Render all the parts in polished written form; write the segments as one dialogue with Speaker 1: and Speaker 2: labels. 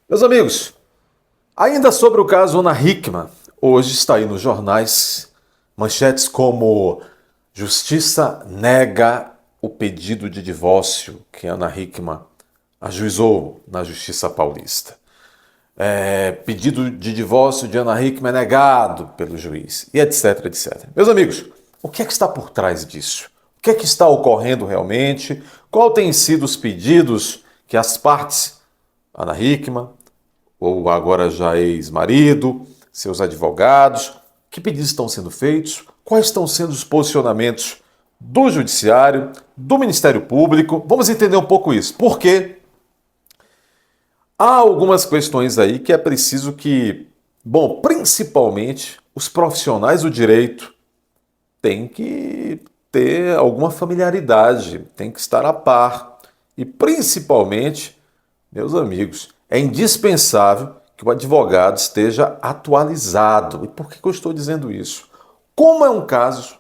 Speaker 1: Meus amigos, ainda sobre o caso Ana Hickman, hoje está aí nos jornais manchetes como Justiça nega o pedido de divórcio que Ana Hickman ajuizou na Justiça Paulista. Pedido de divórcio de Ana Hickman é negado pelo juiz, e etc, etc. Meus amigos, o que é que está por trás disso? O que é que está ocorrendo realmente? Qual têm sido os pedidos que as partes, Ana Hickman, ou agora já ex-marido, seus advogados, que pedidos estão sendo feitos, quais estão sendo os posicionamentos do Judiciário, do Ministério Público. Vamos entender um pouco isso. Por quê? Há algumas questões aí que é preciso que, bom, principalmente os profissionais do direito têm que ter alguma familiaridade, têm que estar a par. E principalmente, meus amigos, é indispensável que o advogado esteja atualizado. E por que eu estou dizendo isso? Como é um caso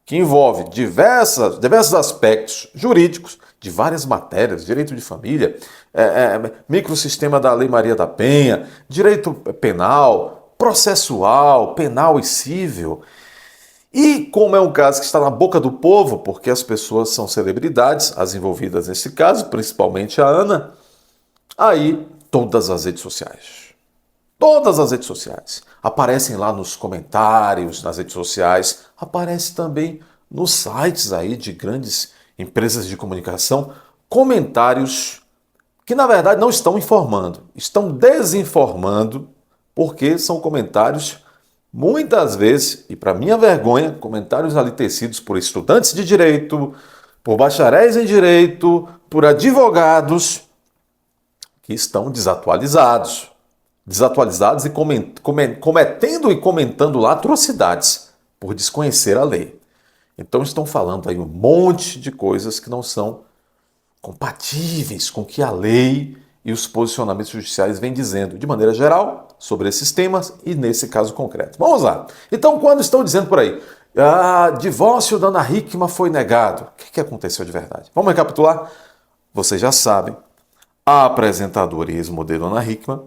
Speaker 1: que envolve diversos aspectos jurídicos, de várias matérias, direito de família, microsistema da Lei Maria da Penha, direito penal, processual, penal e civil. E como é um caso que está na boca do povo, porque as pessoas são celebridades, as envolvidas nesse caso, principalmente a Ana, aí todas as redes sociais. Todas as redes sociais. Aparecem lá nos comentários, nas redes sociais, aparece também nos sites aí de grandes empresas de comunicação, comentários que na verdade não estão informando, estão desinformando, porque são comentários muitas vezes, e para minha vergonha, comentários ali tecidos por estudantes de direito, por bacharéis em direito, por advogados que estão desatualizados. Desatualizados e cometendo e comentando lá atrocidades por desconhecer a lei. Então estão falando aí um monte de coisas que não são compatíveis com o que a lei e os posicionamentos judiciais vêm dizendo, de maneira geral, sobre esses temas e nesse caso concreto. Vamos lá. Então, quando estão dizendo por aí, divórcio da Ana Hickman foi negado, o que aconteceu de verdade? Vamos recapitular? Vocês já sabem, a apresentadora e ex-modelo Ana Hickman,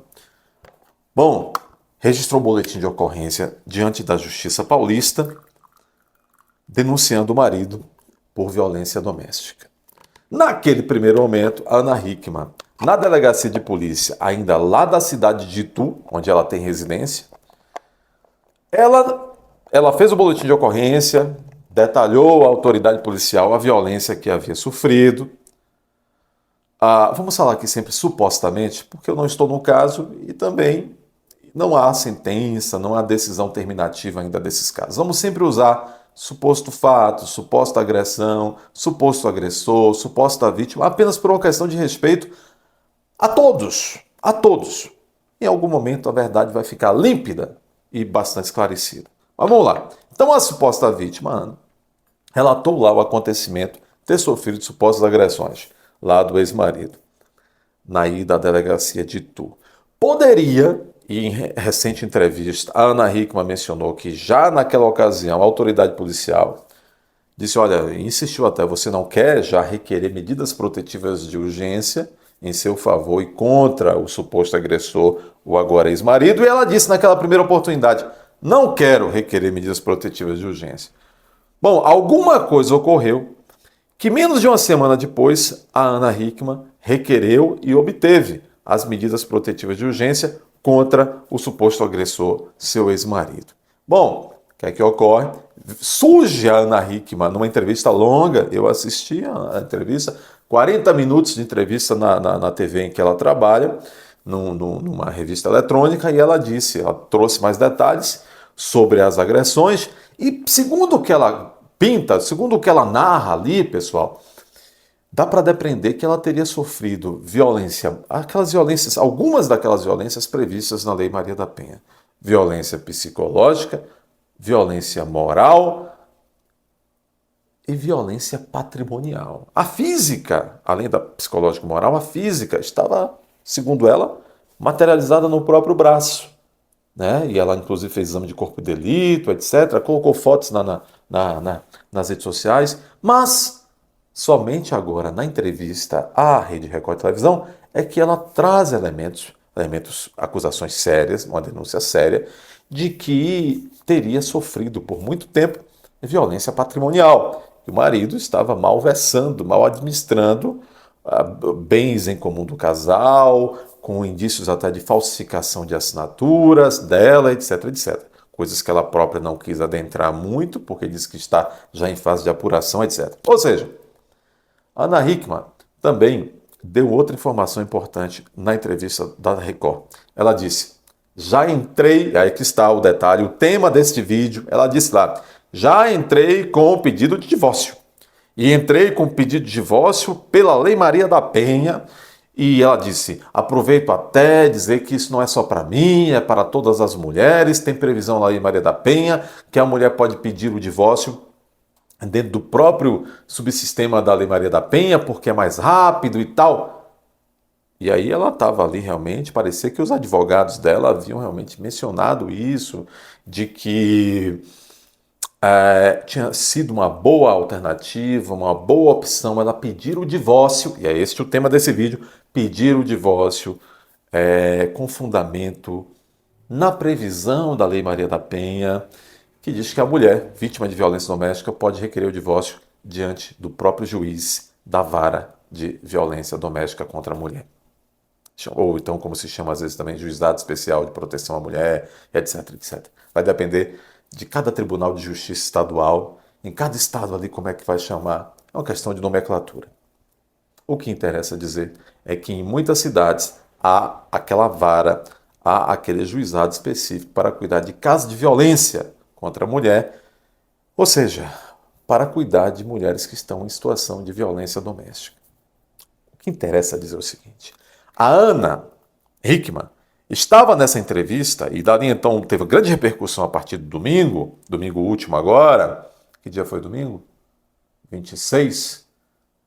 Speaker 1: bom, registrou um boletim de ocorrência diante da Justiça Paulista, denunciando o marido por violência doméstica. Naquele primeiro momento, a Ana Hickman, na delegacia de polícia, ainda lá da cidade de Itu, onde ela tem residência, ela fez o boletim de ocorrência, detalhou à autoridade policial a violência que havia sofrido. Vamos falar aqui sempre supostamente, porque eu não estou no caso e também não há sentença, não há decisão terminativa ainda desses casos. Vamos sempre usar suposto fato, suposta agressão, suposto agressor, suposta vítima, apenas por uma questão de respeito a todos, a todos. Em algum momento a verdade vai ficar límpida e bastante esclarecida. Mas vamos lá. Então a suposta vítima, Ana, relatou lá o acontecimento ter sofrido supostas agressões lá do ex-marido, na ida à delegacia de Itu. Poderia, e em recente entrevista, a Ana Hickman mencionou que já naquela ocasião a autoridade policial disse, olha, insistiu até, você não quer já requerer medidas protetivas de urgência em seu favor e contra o suposto agressor, o agora ex-marido, e ela disse naquela primeira oportunidade, não quero requerer medidas protetivas de urgência. Bom, alguma coisa ocorreu que menos de uma semana depois, a Ana Hickman requereu e obteve as medidas protetivas de urgência contra o suposto agressor, seu ex-marido. Bom, o que é que ocorre? Surge a Ana Hickman numa entrevista longa, eu assisti a entrevista, 40 minutos de entrevista na TV em que ela trabalha, numa revista eletrônica, e ela disse, ela trouxe mais detalhes sobre as agressões, e segundo o que ela pinta, segundo o que ela narra ali, pessoal, dá para depreender que ela teria sofrido violência, aquelas violências, algumas daquelas violências previstas na Lei Maria da Penha. Violência psicológica, violência moral e violência patrimonial. A física, além da psicológica e moral, a física estava, segundo ela, materializada no próprio braço. Né? E ela, inclusive, fez exame de corpo de delito, etc. Colocou fotos nas redes sociais, mas somente agora, na entrevista à Rede Record Televisão, é que ela traz elementos acusações sérias, uma denúncia séria, de que teria sofrido por muito tempo violência patrimonial. O marido estava malversando, mal administrando bens em comum do casal, com indícios até de falsificação de assinaturas dela, etc, etc. Coisas que ela própria não quis adentrar muito, porque diz que está já em fase de apuração, etc. Ou seja, Ana Hickman também deu outra informação importante na entrevista da Record. Ela disse, já entrei, aí que está o detalhe, o tema deste vídeo, ela disse lá, já entrei com o pedido de divórcio. E entrei com o pedido de divórcio pela Lei Maria da Penha. E ela disse, aproveito até dizer que isso não é só para mim, é para todas as mulheres, tem previsão na Lei Maria da Penha, que a mulher pode pedir o divórcio dentro do próprio subsistema da Lei Maria da Penha, porque é mais rápido e tal. E aí ela estava ali realmente, parecia que os advogados dela haviam realmente mencionado isso, de que tinha sido uma boa alternativa, uma boa opção ela pedir o divórcio, e é este o tema desse vídeo, pedir o divórcio com fundamento na previsão da Lei Maria da Penha, que diz que a mulher, vítima de violência doméstica, pode requerer o divórcio diante do próprio juiz da vara de violência doméstica contra a mulher. Ou então, como se chama às vezes também, juizado especial de proteção à mulher, etc, etc. Vai depender de cada tribunal de justiça estadual, em cada estado ali como é que vai chamar, é uma questão de nomenclatura. O que interessa dizer é que em muitas cidades há aquela vara, há aquele juizado específico para cuidar de casos de violência contra a mulher, ou seja, para cuidar de mulheres que estão em situação de violência doméstica. O que interessa dizer é o seguinte, a Ana Hickman estava nessa entrevista e dali então teve grande repercussão a partir do domingo último agora, que dia foi domingo? 26,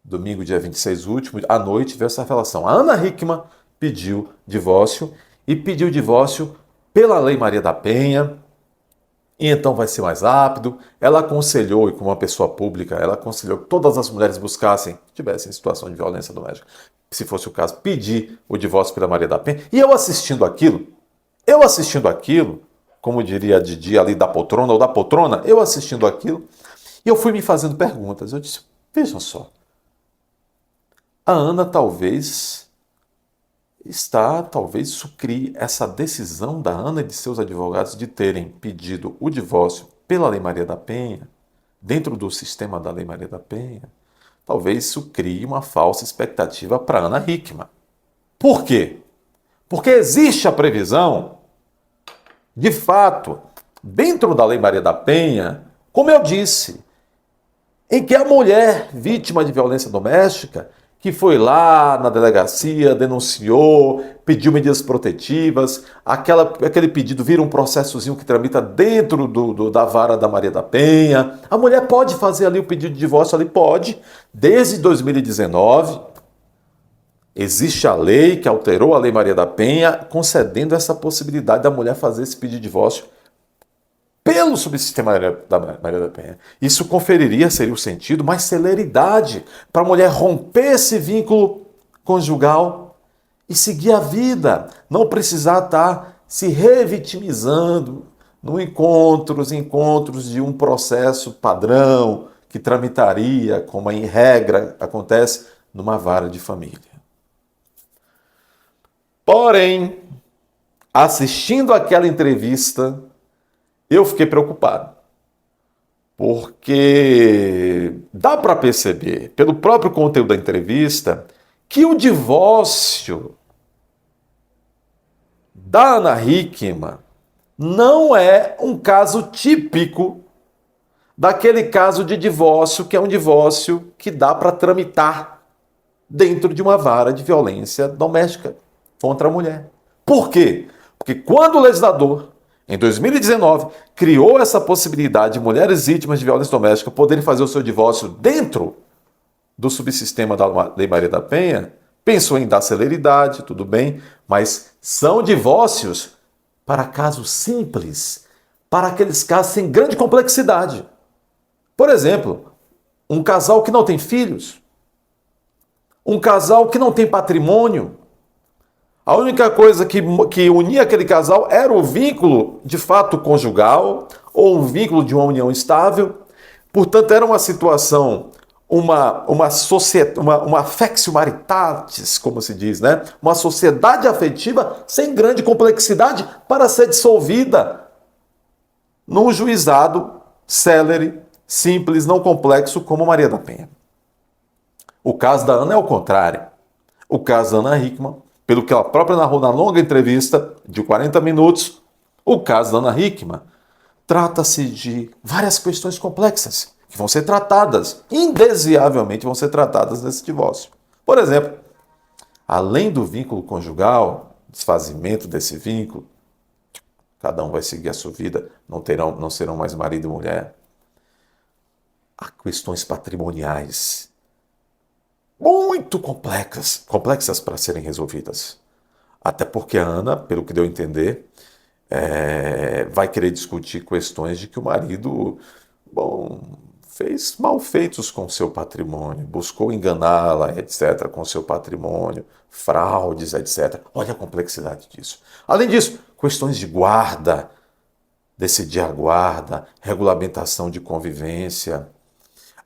Speaker 1: domingo dia 26 último, à noite veio essa revelação. A Ana Hickman pediu divórcio e pediu divórcio pela Lei Maria da Penha, e então vai ser mais rápido. Ela aconselhou, e como uma pessoa pública, ela aconselhou que todas as mulheres buscassem, tivessem situação de violência doméstica, se fosse o caso, pedir o divórcio pela Maria da Penha. E eu assistindo aquilo, como diria a Didi ali da poltrona ou da poltrona, eu assistindo aquilo, e eu fui me fazendo perguntas. Eu disse, vejam só, a Ana talvez isso crie essa decisão da Ana e de seus advogados de terem pedido o divórcio pela Lei Maria da Penha, dentro do sistema da Lei Maria da Penha, talvez isso crie uma falsa expectativa para Ana Hickman. Por quê? Porque existe a previsão, de fato, dentro da Lei Maria da Penha, como eu disse, em que a mulher vítima de violência doméstica, que foi lá na delegacia, denunciou, pediu medidas protetivas, aquele pedido vira um processozinho que tramita dentro da vara da Maria da Penha. A mulher pode fazer ali o pedido de divórcio, ali pode, desde 2019. Existe a lei que alterou a Lei Maria da Penha, concedendo essa possibilidade da mulher fazer esse pedido de divórcio pelo subsistema da Maria da Penha. Isso seria o sentido, mais celeridade para a mulher romper esse vínculo conjugal e seguir a vida, não precisar estar se revitimizando nos encontros de um processo padrão que tramitaria, como em regra acontece, numa vara de família. Porém, assistindo aquela entrevista, eu fiquei preocupado, porque dá para perceber, pelo próprio conteúdo da entrevista, que o divórcio da Ana Hickman não é um caso típico daquele caso de divórcio, que é um divórcio que dá para tramitar dentro de uma vara de violência doméstica contra a mulher. Por quê? Porque quando o legislador, em 2019, criou essa possibilidade de mulheres vítimas de violência doméstica poderem fazer o seu divórcio dentro do subsistema da Lei Maria da Penha, pensou em dar celeridade, tudo bem, mas são divórcios para casos simples, para aqueles casos sem grande complexidade. Por exemplo, um casal que não tem filhos, um casal que não tem patrimônio, A única coisa que unia aquele casal era o vínculo de fato conjugal ou um vínculo de uma união estável. Portanto, era uma situação, uma affectio maritatis, como se diz, né? Uma sociedade afetiva sem grande complexidade para ser dissolvida num juizado célere, simples, não complexo, como Maria da Penha. O caso da Ana é o contrário. O caso da Ana Hickman, pelo que ela própria narrou na longa entrevista de 40 minutos, o caso da Ana Hickman trata-se de várias questões complexas que vão ser tratadas, indesviavelmente vão ser tratadas nesse divórcio. Por exemplo, além do vínculo conjugal, desfazimento desse vínculo, cada um vai seguir a sua vida, não serão mais marido e mulher. Há questões patrimoniais muito complexas para serem resolvidas. Até porque a Ana, pelo que deu a entender, vai querer discutir questões de que o marido, fez malfeitos com seu patrimônio, buscou enganá-la, etc., com seu patrimônio, fraudes, etc. Olha a complexidade disso. Além disso, questões de guarda, decidir a guarda, regulamentação de convivência.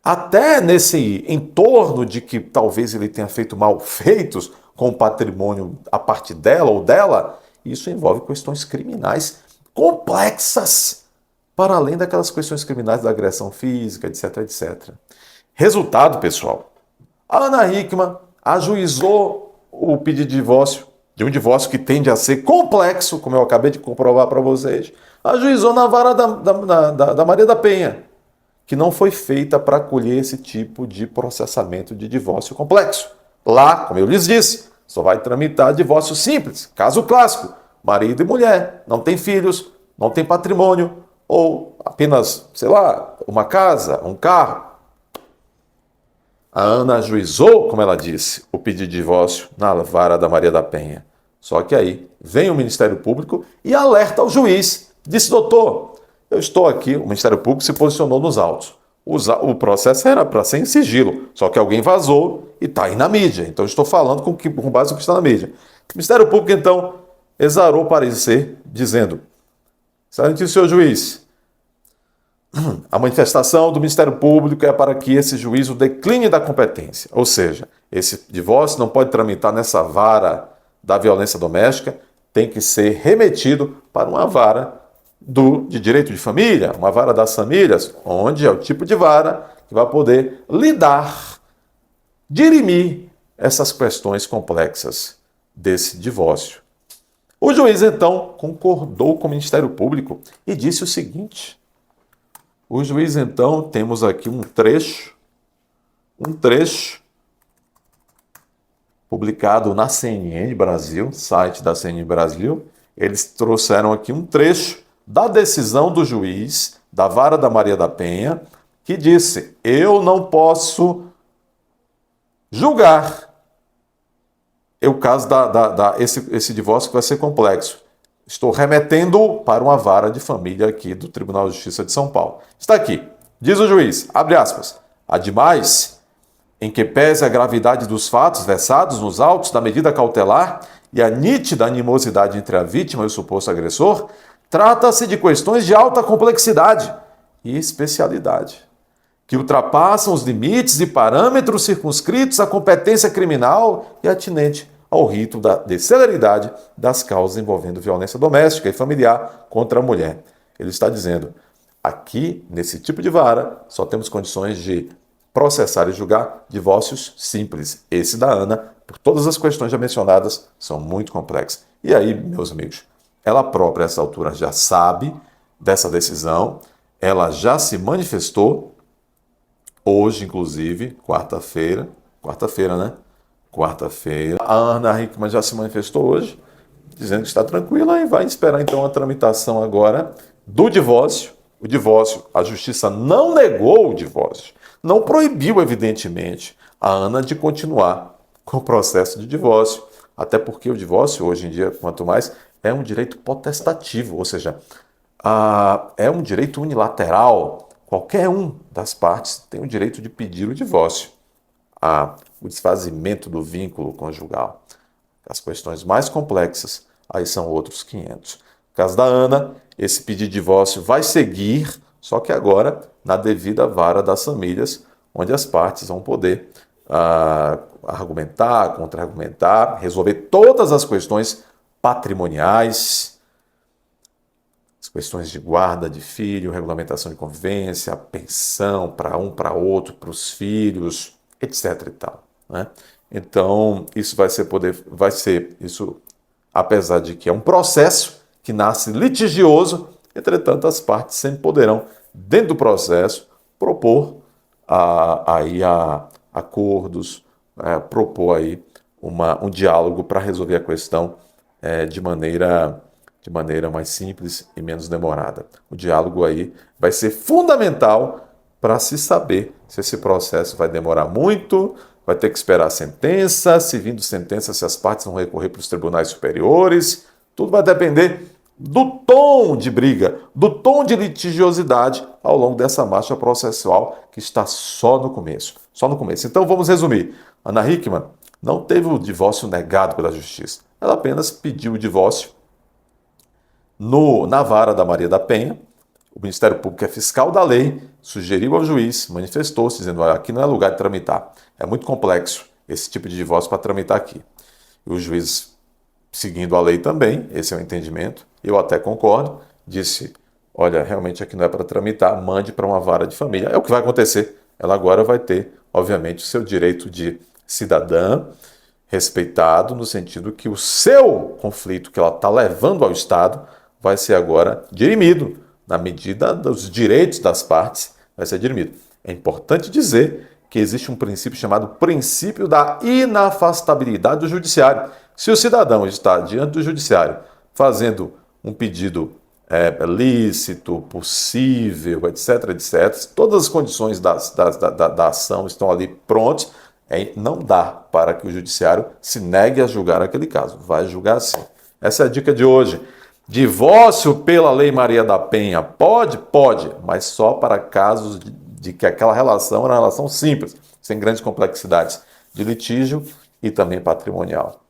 Speaker 1: Até nesse entorno de que talvez ele tenha feito malfeitos com o patrimônio a parte dela ou dela, isso envolve questões criminais complexas, para além daquelas questões criminais da agressão física, etc, etc. Resultado, pessoal, a Ana Hickman ajuizou o pedido de um divórcio que tende a ser complexo, como eu acabei de comprovar para vocês, ajuizou na vara da Maria da Penha, que não foi feita para acolher esse tipo de processamento de divórcio complexo. Lá, como eu lhes disse, só vai tramitar divórcio simples, caso clássico, marido e mulher, não tem filhos, não tem patrimônio, ou apenas, uma casa, um carro. A Ana ajuizou, como ela disse, o pedido de divórcio na vara da Maria da Penha. Só que aí vem o Ministério Público e alerta ao juiz. Disse, doutor, eu estou aqui, o Ministério Público se posicionou nos autos. O processo era para ser em sigilo, só que alguém vazou e está aí na mídia. Então eu estou falando com base no que está na mídia. O Ministério Público, então, exarou o parecer, dizendo, excelentíssimo senhor juiz, a manifestação do Ministério Público é para que esse juízo decline da competência. Ou seja, esse divórcio não pode tramitar nessa vara da violência doméstica, tem que ser remetido para uma vara de direito de família, uma vara das famílias, onde é o tipo de vara que vai poder lidar, dirimir essas questões complexas desse divórcio. O juiz, então, concordou com o Ministério Público e disse o seguinte. O juiz, então, temos aqui um trecho publicado na CNN Brasil, site da CNN Brasil. Eles trouxeram aqui um trecho da decisão do juiz da vara da Maria da Penha, que disse, eu não posso julgar o caso esse divórcio que vai ser complexo. Estou remetendo para uma vara de família aqui do Tribunal de Justiça de São Paulo. Está aqui. Diz o juiz, abre aspas, ademais, em que pese a gravidade dos fatos versados nos autos da medida cautelar e a nítida animosidade entre a vítima e o suposto agressor, trata-se de questões de alta complexidade e especialidade, que ultrapassam os limites e parâmetros circunscritos à competência criminal e atinente ao rito de celeridade das causas envolvendo violência doméstica e familiar contra a mulher. Ele está dizendo, aqui, nesse tipo de vara, só temos condições de processar e julgar divórcios simples. Esse da Ana, por todas as questões já mencionadas, são muito complexas. E aí, meus amigos, ela própria, a essa altura, já sabe dessa decisão, ela já se manifestou, hoje, inclusive, quarta-feira, né? Quarta-feira. A Ana Hickman já se manifestou hoje, dizendo que está tranquila e vai esperar, então, a tramitação agora do divórcio. O divórcio, a justiça não negou o divórcio, não proibiu, evidentemente, a Ana de continuar com o processo de divórcio, até porque o divórcio, hoje em dia, quanto mais, é um direito potestativo, ou seja, é um direito unilateral. Qualquer um das partes tem o direito de pedir o divórcio, o desfazimento do vínculo conjugal. As questões mais complexas, aí são outros 500. No caso da Ana, esse pedido de divórcio vai seguir, só que agora na devida vara das famílias, onde as partes vão poder argumentar, contra-argumentar, resolver todas as questões patrimoniais, as questões de guarda de filho, regulamentação de convivência, pensão para um, para outro, para os filhos, etc. e tal, né? Então, isso vai ser isso, apesar de que é um processo que nasce litigioso, entretanto, as partes sempre poderão, dentro do processo, propor acordos, propor aí um diálogo para resolver a questão de maneira mais simples e menos demorada. O diálogo aí vai ser fundamental para se saber se esse processo vai demorar muito, vai ter que esperar a sentença, se vindo sentença, se as partes vão recorrer para os tribunais superiores. Tudo vai depender do tom de briga, do tom de litigiosidade ao longo dessa marcha processual que está só no começo. Só no começo. Então vamos resumir. Ana Hickman não teve o divórcio negado pela justiça. Ela apenas pediu o divórcio na vara da Maria da Penha. O Ministério Público é fiscal da lei, sugeriu ao juiz, manifestou-se, dizendo: olha, aqui não é lugar de tramitar. É muito complexo esse tipo de divórcio para tramitar aqui. E o juiz, seguindo a lei também, esse é o entendimento, eu até concordo, disse: olha, realmente aqui não é para tramitar, mande para uma vara de família. É o que vai acontecer. Ela agora vai ter, obviamente, o seu direito de cidadã respeitado, no sentido que o seu conflito que ela está levando ao Estado vai ser agora dirimido, na medida dos direitos das partes, vai ser dirimido. É importante dizer que existe um princípio chamado princípio da inafastabilidade do judiciário. Se o cidadão está diante do judiciário fazendo um pedido lícito, possível, etc., etc., todas as condições da ação estão ali prontas, não dá para que o judiciário se negue a julgar aquele caso. Vai julgar sim. Essa é a dica de hoje. Divórcio pela Lei Maria da Penha, pode, mas só para casos de que aquela relação era uma relação simples, sem grandes complexidades de litígio e também patrimonial.